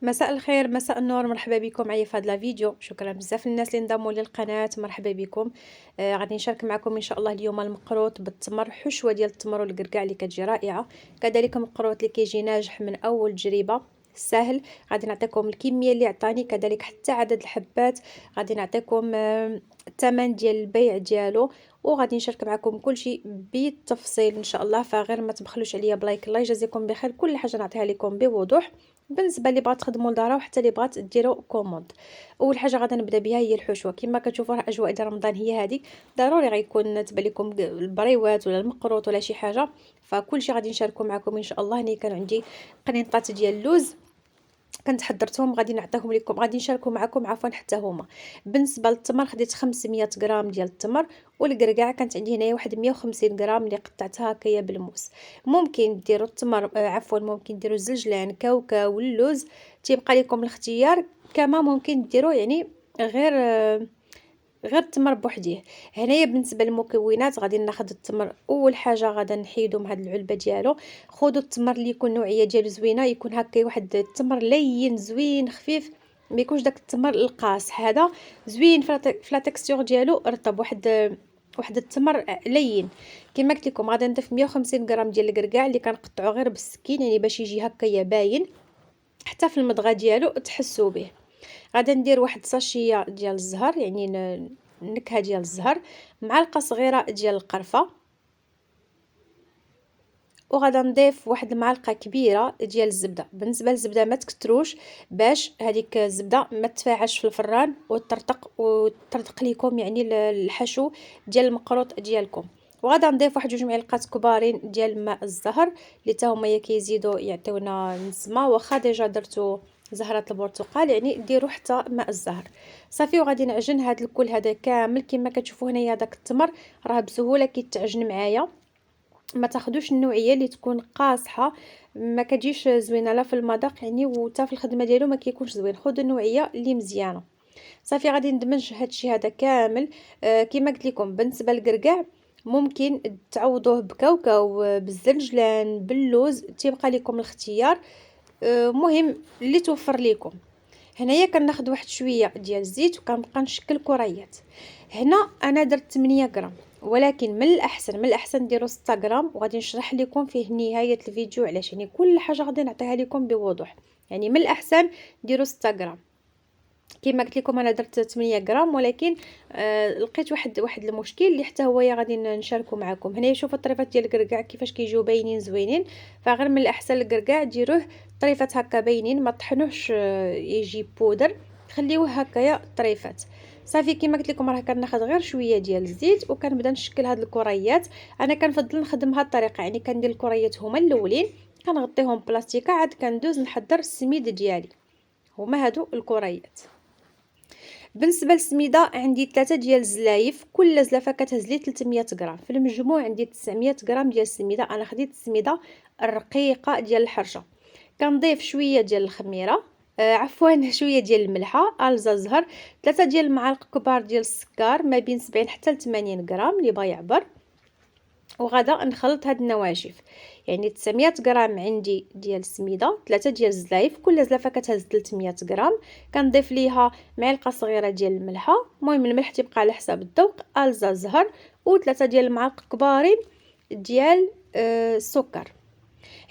مساء الخير، مساء النور، مرحبا بكم معايا في هذا الفيديو. شكرا بزاف للناس اللي انضموا للقناه، مرحبا بكم. غادي نشارك معكم ان شاء الله اليوم المقروط بالتمر، حشوه ديال التمر والكركاع اللي كتجي رائعه. كذلك مقروط اللي كيجي ناجح من اول تجربه، سهل. غادي نعطيكم الكميه اللي عطاني، كذلك حتى عدد الحبات. غادي نعطيكم الثمن ديال البيع ديالو، وغادي نشارك معكم كل شيء بالتفصيل ان شاء الله. فغير ما تبخلوش عليا بلايك، الله يجازيكم بخير. كل حاجه نعطيها لكم بوضوح بالنسبه اللي بغات تخدموا لدارها وحتى اللي بغات ديروا كوموند. اول حاجه غادي نبدا بها هي الحشوه. كما كتشوفوا راه اجواء ديال رمضان هي هذه، ضروري غيكون تبان لكم البريوات ولا المقروط ولا شي حاجه. فكل شيء غادي نشاركه معكم ان شاء الله. هنا كان عندي قنينطات ديال اللوز، كنت حضرتهم، غادي نعطيهم لكم، غادي نشاركوا معكم عفوا حتى هما. بالنسبه للتمر خديت 500 غرام ديال التمر، والكركاع كانت عندي هنايا واحد 150 غرام اللي قطعتها هكايا بالموس. ممكن ديروا التمر عفوا ممكن ديروا الزلجلان، كاوكاو، اللوز، تيبقى لكم الاختيار. كما ممكن ديروا يعني غير غير التمر بوحديه. هنايا بالنسبه للمكونات غادي ناخذ التمر. اول حاجه غادي نحيدو من هاد العلبه ديالو. خذوا التمر اللي يكون نوعيه ديالو زوينه، يكون هكا واحد التمر لين زوين خفيف، ما يكونش داك التمر القاصح هذا، زوين في لا تكستور ديالو رطب، واحد التمر لين. كما قلت لكم غادي نضيف 150 غرام ديال الكركاع اللي كنقطعو غير بالسكين، يعني باش يجي هكايا باين حتى في المضغه ديالو تحسوا به. غادا ندير واحد ساشيه ديال الزهر، يعني نكهه ديال الزهر، معلقه صغيره ديال القرفه، وغادا نضيف واحد المعلقه كبيره ديال الزبده. بالنسبه للزبده ما تكتروش باش هذيك الزبده ما تفاعلش في الفران وتطرطق ليكم يعني الحشو ديال المقروط ديالكم. وغادا نضيف واحد 2 معالق كبارين ديال ماء الزهر اللي حتى هما كيزيدوا يعطيونا نسمه. واخا ديجا درتو زهره البرتقال يعني ديروا حتى ماء الزهر. صافي وغادي نعجن هذا الكل هذا كامل. كما كتشوفوا هنايا داك التمر راه بسهوله كيتعجن معايا. ما تاخدوش النوعيه اللي تكون قاصحه، ما كتجيش زوينه لا في المذاق يعني وتا في الخدمه ديالو ما كيكونش زوين. خذوا النوعيه اللي مزيانه. صافي غادي ندمج هادشي هذا كامل. كما قلت لكم بالنسبه للكركاع ممكن تعوضوه بكاوكاو، بالزنجلان، باللوز، تيبقى لكم الاختيار. مهم اللي توفر لكم. هنايا كناخذ واحد شويه ديال الزيت وكنبقى نشكل كريات. هنا انا درت 8 غرام، ولكن من الاحسن ديروا 6 غرام. وغادي نشرح لكم فيه نهايه الفيديو علاش، يعني كل حاجه غادي نعطيها لكم بوضوح. يعني من الاحسن ديروا 6 غرام. كما قلت لكم انا درت 8 غرام، ولكن لقيت واحد المشكل اللي حتى هو غادي نشاركه معكم. هنا شوفوا الطريفات ديال الكركاع كيفاش كيجيو باينين زوينين. فغير من الاحسن الكركاع ديروه طريفات هكا باينين، ما طحنوش يجي بودر، خليوه هكايا طريفات. صافي كما قلت لكم راه كناخذ غير شويه ديال الزيت وكنبدا نشكل هاد الكريات. انا كنفضل نخدم هاد الطريقه، يعني كندير الكريات هما الاولين، كنغطيهم بلاستيكه، عاد كندوز نحضر السميد ديالي. هما هادو الكريات. بالنسبه للسميده عندي 3 ديال الزلايف، كل زلافه كتهز لي 300 غرام. في المجموع عندي 900 غرام ديال السميده. انا خديت السميده الرقيقه ديال الحرشه. كنضيف شويه ديال الخميره، عفوا شويه ديال الملحه، الزا زهر، 3 ديال المعالق كبار ديال السكر، ما بين 70 حتى ل 80 غرام اللي بغا يعبر. وغادا نخلط هاد النواشف. يعني 900 غرام عندي ديال السميده، 3 ديال الزلايف، كل زلافه كتهز 300 غرام. كنضيف ليها معلقه صغيره ديال الملحه، المهم الملح تيبقى على حساب الذوق، الزا زهر، و3 ديال المعالق كبارين ديال السكر.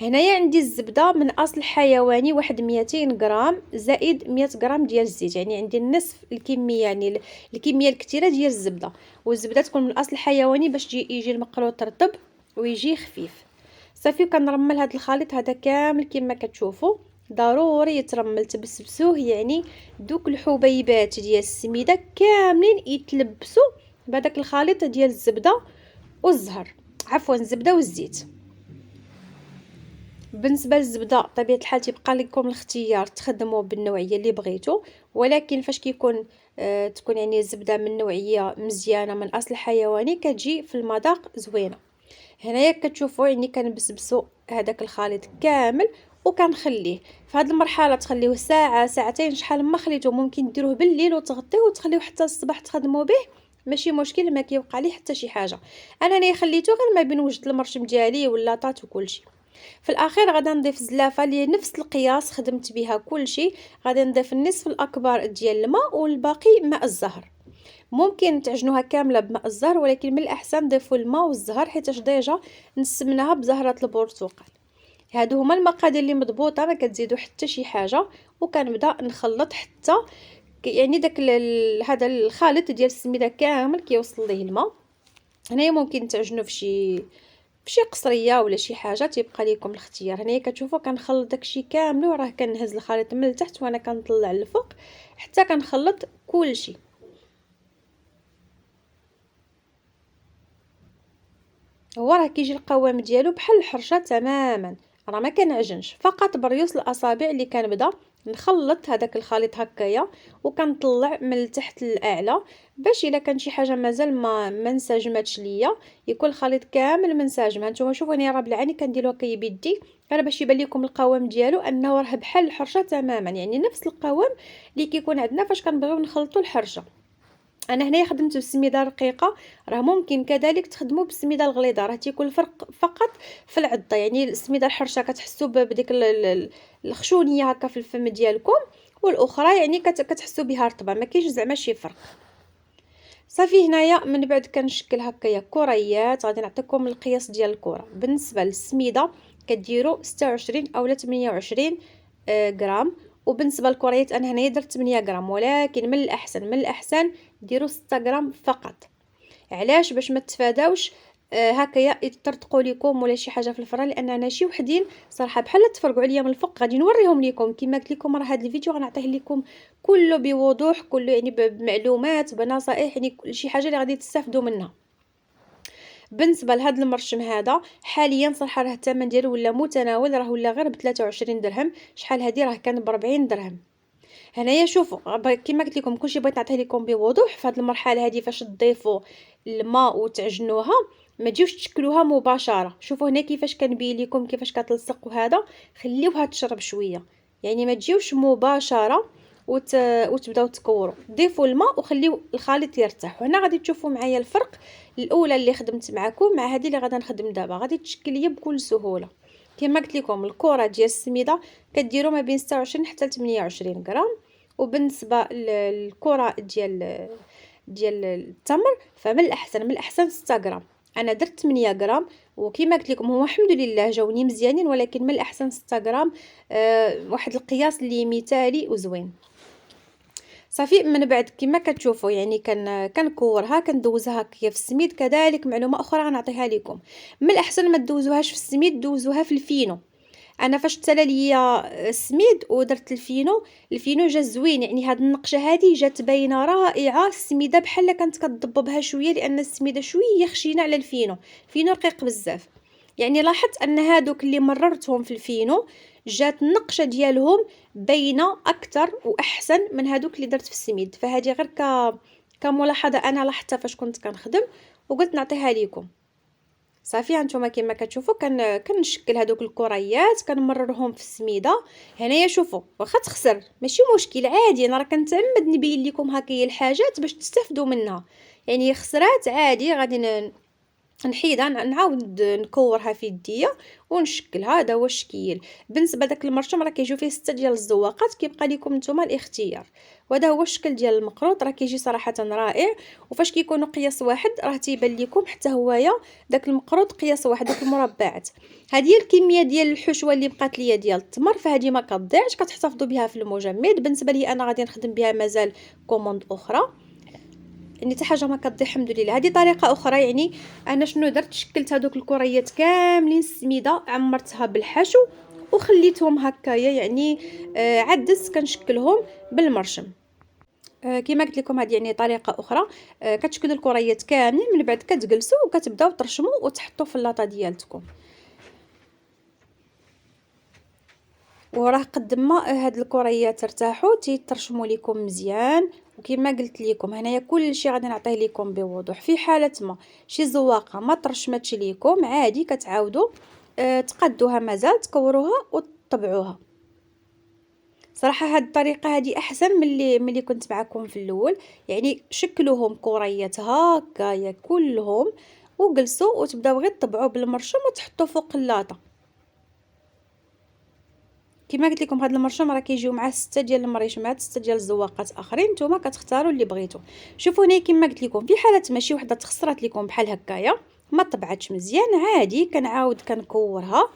هنايا عندي الزبده من اصل حيواني واحد 200 غرام، زائد 100 غرام ديال الزيت، يعني عندي نصف الكميه، يعني الكميه الكثيره ديال الزبده. والزبده تكون من اصل حيواني باش يجي المقروط رطب ويجي خفيف. صافي كنرمل هذا الخليط هذا كامل كما كتشوفوا، ضروري يترمل تبسبسوه، يعني دوك الحبيبات ديال السميده كاملين يتلبسوا بهذاك الخليط ديال الزبده والزهر، عفوا الزبده والزيت. بالنسبه للزبده طبيعه الحال تيبقى لكم الاختيار تخدموا بالنوعيه اللي بغيتو، ولكن فاش كيكون تكون يعني الزبده من نوعيه مزيانه من اصل حيواني كتجي في المذاق زوينه. هنايا كتشوفوا يعني كنبسبسوا هذاك الخليط كامل وكنخليه. في هذه المرحله تخليوه ساعه ساعتين، شحال ما خليتوه. ممكن ديروه بالليل وتغطيوه وتخليوه حتى الصباح تخدموا به، ماشي مشكل، ما كيوقع ليه حتى شي حاجه. انا هنا خليته غير ما بين وجد المرشم ديالي واللاطات وكلشي. في الاخير غادي نضيف زلافه اللي نفس القياس خدمت بها كلشي. غادي نضيف النصف الاكبر ديال الماء والباقي ماء الزهر. ممكن تعجنوها كامله بماء الزهر، ولكن من الاحسن نضيفوا الماء والزهر حيت ديجا نسمناها بزهره البرتقال. هادو هما المقادير اللي مضبوطه، ما كتزيدوا حتى شي حاجه. وكنبدا نخلط حتى يعني داك هذا الخليط ديال السميده كامل كيوصل ليه الماء. هنايا ممكن تعجنوا في شي قصريه ولا شي حاجه، تيبقى لكم الاختيار. هنايا كتشوفوا كنخلط داكشي كامل وراه كنهز الخليط من التحت وانا كنطلع للفوق حتى كنخلط كلشي. هو راه كيجي القوام ديالو بحال الحرشه تماما، راه ما كنعجنش، فقط بريوس الاصابع اللي كنبدا نخلط هذاك الخليط هكايا وكنطلع من التحت للاعلى، باش الا كان شي حاجه مازال ما انسجماتش ليا يكون الخليط كامل منسجم. هانتوما شوفوا انا راه بالعاني كنديرو هكايا بيدي غير باش يبان لكم القوام ديالو انه راه بحال الحرشه تماما، يعني نفس القوام اللي كيكون عندنا فاش كنبغيو نخلطوا الحرشه. انا هنايا خدمت بالسميده رقيقه، راه ممكن كذلك تخدموا بالسميده الغليظه، راه تيكون الفرق فقط في العضه. يعني السميده الحرشه كتحسوا بديك الخشونيه هكا في الفم ديالكم، والاخرى يعني كتحسوا بها رطبه، ما كاينش زعما شي فرق. صافي هنايا من بعد كنشكل هكايا كريات. غادي نعطيكم القياس ديال الكره. بالنسبه للسميده كديروا 26 اولا 28 غرام، وبالنسبه للكريات انا هنايا درت 8 غرام، ولكن من الاحسن ديروا 6 غرام فقط. علاش؟ باش ما تفاداوش هكايا يطرطقوا لكم ولا شي حاجه في الفران، لان انا شي وحدين صراحه بحال تفرقوا عليا من الفوق. غادي نوريهم لكم كما قلت لكم، راه هذا الفيديو غنعطيه لكم كله بوضوح، كله يعني بمعلومات بنصائح، يعني شي حاجه اللي غادي تستافدوا منها. بالنسبه لهذا المرشم هذا حاليا صراحه راه الثمن ديالو ولا متناول، راه ولا غير ب 23 درهم. شحال هذه راه كان ب 40 درهم. هنايا شوفوا كما قلت لكم كلشي بغيت نعطيه لكم بوضوح. في هذه المرحله هذه فاش تضيفوا الماء وتعجنوها ما تجيوش تشكلوها مباشره. شوفوا هنا كيفاش كنبين لكم كيفاش كتلصق، وهذا خليوها تشرب شويه، يعني ما تجيوش مباشره وتبداو تكوروا. ضيفوا الماء وخليو الخليط يرتاح. وهنا غادي تشوفوا معايا الفرق. الاولى اللي خدمت معكم مع هذه اللي غادي نخدم دابا غادي تشكل ليا بكل سهوله. كما قلت لكم الكره ديال السميده كديروا ما بين 26 حتى 28 غرام، وبالنسبه للكره ديال التمر فمن الاحسن 6 غرام. انا درت 8 غرام، وكما قلت لكم هو الحمد لله جاوني مزيانين، ولكن من الاحسن 6 غرام. واحد القياس اللي مثالي وزوين. صافي من بعد كما كتشوفوا يعني كنكورها كندوزها هكا في السميد. كذلك معلومه اخرى غنعطيها لكم، من الاحسن ما تدوزوهاش في السميد، دوزوها في الفينو. انا فاش تلا ليا السميد ودرت الفينو جا زوين، يعني هاد النقشه هذه جات باينه رائعه. السميده بحال كانت كتضببها شويه، لان السميده شويه خشينه على الفينو رقيق بزاف. يعني لاحظت ان هادوك اللي مررتهم في الفينو جات النقشه ديالهم باينه اكثر واحسن من هادوك اللي درت في السميد. فهذه غير كملاحظه انا لاحظتها فاش كنت كنخدم وقلت نعطيها لكم. صافي هانتوما كما كتشوفوا كنشكل هذوك الكريات كنمررهم في السميده. هنايا شوفوا واخا تخسر ماشي مشكل عادي، انا راه كنتعمد نبين لكم هكايا الحاجات باش تستافدوا منها. يعني خسرات عادي غادي نحيدها نعاود نكورها في يديا ونشكلها. هذا هو الشكل. بالنسبه داك المرشم راه كيجيو فيه 6 ديال الزواقات، كيبقى لكم نتوما الاختيار. وهذا هو الشكل ديال المقروط، راه كيجي صراحه رائع. وفاش كيكونوا قياس واحد راه تيبان لكم حتى هوايا داك المقروط قياس واحد. داك المربعات هذه هي الكميه ديال الحشوه اللي بقات ليا ديال التمر، فهذه ما كتضيعش كتحتفظوا بها في المجمد. بالنسبه لي انا غادي نخدم بها مازال كوموند اخرى، يعني حتى حاجه ما كتضيع الحمد لله. هذه طريقه اخرى. يعني انا شنو درت؟ شكلت هذوك الكريات كاملين السميده، عمرتها بالحشو وخليتهم هكايا يعني عدس كنشكلهم بالمرشم. كما قلت لكم هذه يعني طريقه اخرى. كتشكلوا الكريات كاملين من بعد كتجلسوا وكتبداو ترشموا وتحطوا في اللاطه ديالتكم. وراه قد ما هاد الكريات ارتاحوا تيترشموا لكم مزيان. وكما قلت لكم هنايا كل شيء غادي نعطيه لكم بوضوح. في حاله ما شي زواقه ما ترشمتش لكم عادي كتعاودوا تقدوها مازال تكوروها وتطبعوها. صراحه هاد الطريقه هذه احسن من اللي كنت معكم في الاول. يعني شكلوهم كريات هكايا كلهم وجلسوا وتبداو غير تطبعوا بالمرشم وتحطوا فوق اللاطه. كما قلت لكم هاد المرشم راه كيجيو معاه 6 ديال المريشمات، 6 ديال الزواقات اخرين، نتوما كتختاروا اللي بغيتو. شوفوا هنا كما قلت لكم في حاله ماشي وحده تخسرات لكم بحال هكايا ما طبعتش مزيان، عادي كنعاود كنكورها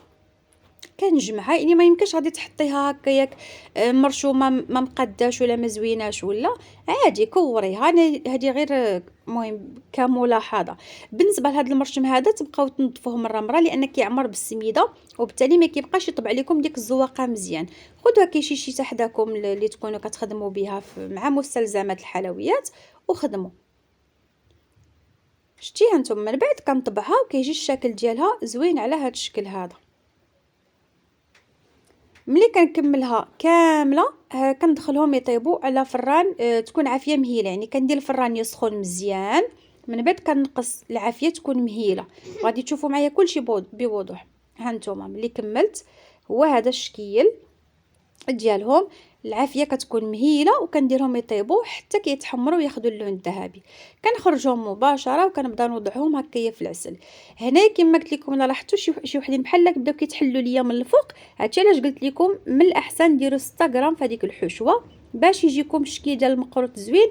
كنجمعها. يعني ما يمكنش غادي تحطيها هكاياك مرشومه ما مقداش ولا ما زويناش ولا عادي كوريها. هذه غير المهم كملاحظه. بالنسبه لهذا المرشم هذا تبقاو تنظفوه مره لان كيعمر بالسميده وبالتالي ما كيبقاش يطبع لكم ديك الزواقه مزيان. خذوها كاين شي حداكم اللي تكونوا كتخدموا بها مع مستلزمات الحلويات وخدموا. شتيها نتوما من بعد كنطبعها وكيجي الشكل ديالها زوين على هذا الشكل هذا. ملي كنكملها كامله كندخلهم يطيبوا على فران تكون عافيه مهيله. يعني كندير الفران يسخن مزيان، من بعد كنقص العافيه تكون مهيله. غادي تشوفوا معايا كلشي بوضوح. ها نتوما ملي كملت هو هذا الشكل ديالهم، العافيه كتكون مهيله وكنديرهم يطيبوا حتى كيتحمروا وياخذوا اللون الذهبي. كنخرجهم مباشره وكنبدا نوضعهم هكايا في العسل. هنا كما قلت لكم الا لاحظتوا شي وحدين بحال هكا بداو كيتحلوا ليا من الفوق، هادشي علاش قلت لكم من الاحسن ديروا 6 غرام في هذيك الحشوه باش يجيكم الشكل ديال المقروط زوين،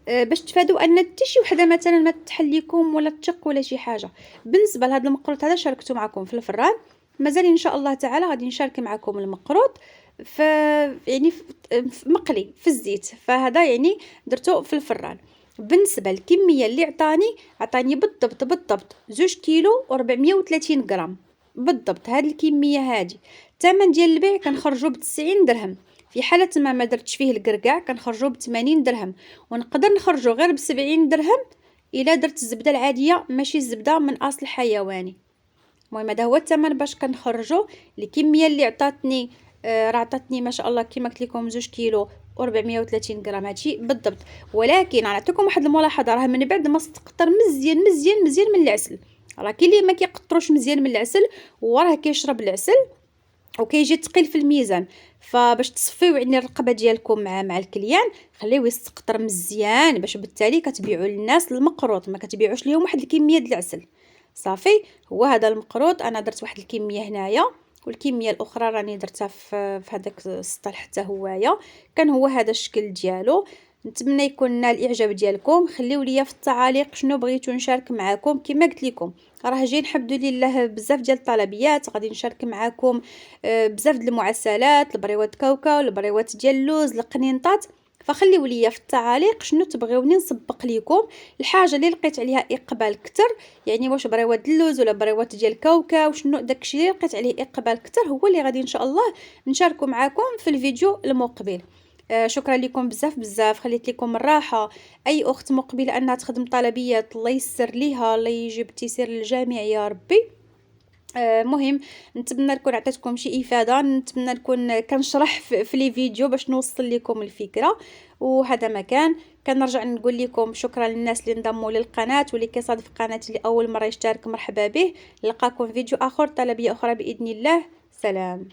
باش تفادوا ان حتى شي وحده مثلا ما تحل لكم ولا تشق ولا شي حاجه. بالنسبه لهذا المقروط هذا شاركته معكم في الفران، مازال ان شاء الله تعالى غادي نشارك معكم المقروط يعني مقلي في الزيت، فهذا يعني درته في الفران. بالنسبه للكميه اللي عطاني بالضبط 2 كيلو و430 غرام بالضبط. هذه الكميه هذه الثمن ديال البيع كنخرجوا ب 90 درهم. في حاله ما درتش فيه الكركاع كنخرجوا ب 80 درهم، ونقدر نخرجوا غير ب 70 درهم الا درت الزبده العاديه ماشي الزبده من اصل حيواني. المهم هذا هو الثمن باش كنخرجوا. الكميه اللي عطاتني راه عطاتني ما شاء الله كما قلت لكم 2 كيلو و430 غرام هادشي بالضبط. ولكن نعطيكم واحد الملاحظه، راه من بعد ما استقطر مزيان من العسل. راه كاين اللي ما كيقطروش مزيان من العسل وراه كيشرب العسل وكيجي ثقيل في الميزان. فباش تصفيو يعني الرقبه ديالكم مع الكليان خليوه يستقطر مزيان باش بالتالي كتبيعوا للناس المقروط، ما كتبيعوش ليهم واحد الكميه ديال العسل. صافي هو هذا المقروط انا درت واحد الكميه هنايا والكميه الاخرى راني درتها في هذاك السطل حتى هوايا. كان هو هذا الشكل ديالو. نتمنى يكون نال الاعجاب ديالكم. خليو لي في التعاليق شنو بغيتو نشارك معكم. كما قلت لكم راه جاي الحمد لله بزاف ديال الطلبيات، غادي نشارك معكم بزاف ديال المعسلات، البريوات كاوكاو، البريوات ديال اللوز، القنينطات. فخليو لي في التعاليق شنو تبغيوني نسبق لكم الحاجه اللي لقيت عليها اقبال كتر. يعني واش بريوات اللوز ولا بريوات ديال الكاوكاو، شنو داكشي اللي لقيت عليه اقبال كتر هو اللي غادي ان شاء الله نشاركه معكم في الفيديو المقبل. شكرا لكم بزاف خليت لكم الراحه. اي اخت مقبله انها تخدم طلبيات الله يسر ليها، الله يجيب التيسير للجميع يا ربي. مهم نتمنى نكون عطيتكم شي افاده، نتمنى نكون كنشرح في لي فيديو باش نوصل لكم الفكره. وهذا مكان كنرجع نقول لكم شكرا للناس اللي انضموا للقناه واللي كيصادف قناتي لاول مره يشترك مرحبا به. نلقاكم فيديو اخر طلبيه اخرى باذن الله. سلام.